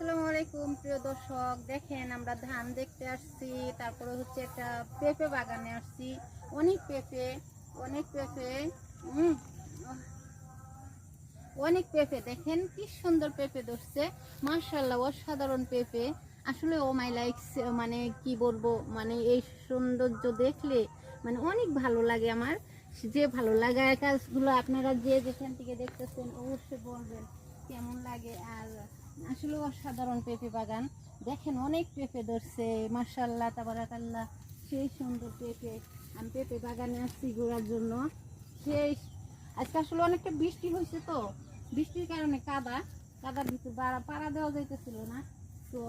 আসসালামু আলাইকুম প্রিয় দর্শক, দেখেন আমরা ধান দেখতে আসছি, তারপরে হচ্ছে একটা পেঁপে বাগানে আসছি। অনেক পেঁপে, অনেক পেঁপে, উম, অনেক পেঁপে। দেখেন কি সুন্দর পেঁপে ধরছে, মাশাআল্লাহ, অসাধারণ পেঁপে। আসলে ও মাই লাইকস, মানে কি বলবো, মানে এই সৌন্দর্য দেখলে মানে অনেক ভালো লাগে আমার। যে ভালো লাগার কাজগুলো আপনারা যে যেখান থেকে দেখতেছেন অবশ্যই বলবেন কেমন লাগে। আর আসলে অসাধারণ পেঁপে বাগান। দেখেন অনেক পেঁপে ধরছে, মাশাআল্লাহ তাবারাকাল্লাহ, সেই সুন্দর পেঁপে। আমি পেঁপে বাগানে আসছি ঘোরার জন্য। সেই আজকে আসলে অনেকটা বৃষ্টি হয়েছে, তো বৃষ্টির কারণে কাদার ভিতর পাড়া দেওয়া যাইতেছিল না। তো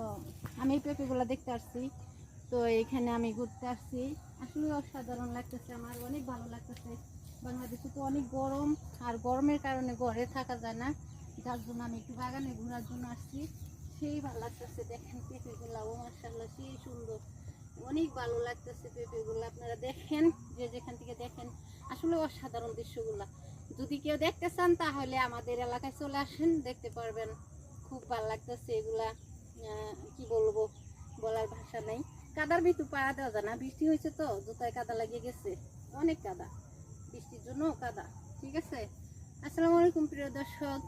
আমি এই পেঁপেগুলো দেখতে আসছি, তো এখানে আমি ঘুরতে আসছি। আসলে অসাধারণ লাগতেছে, আমার অনেক ভালো লাগতেছে। বাংলাদেশে তো অনেক গরম, আর গরমের কারণে ঘরে থাকা যায় না, যার জন্য আমি একটু বাগানে ঘোরার জন্য আসছি। সেই ভালো লাগতেছে। দেখেন পেঁপেগুলা, ও মাশাআল্লাহ, সেই সুন্দর, অনেক ভালো লাগতেছে পেঁপেগুলো। আপনারা দেখেন, যে যেখান থেকে দেখেন, আসলে অসাধারণ দৃশ্যগুলা। যদি কেউ দেখতে চান তাহলে আমাদের এলাকায় চলে আসেন, দেখতে পারবেন। খুব ভালো লাগতেছে এগুলা। কি বলবো, বলার ভাষা নেই। কাদার ভিতর পাড়া দেওয়া যায় না, বৃষ্টি হয়েছে তো জুতায় কাদা লাগিয়ে গেছে, অনেক কাদা, বৃষ্টির জন্য কাদা। ঠিক আছে, আসসালামু আলাইকুম প্রিয় দর্শক।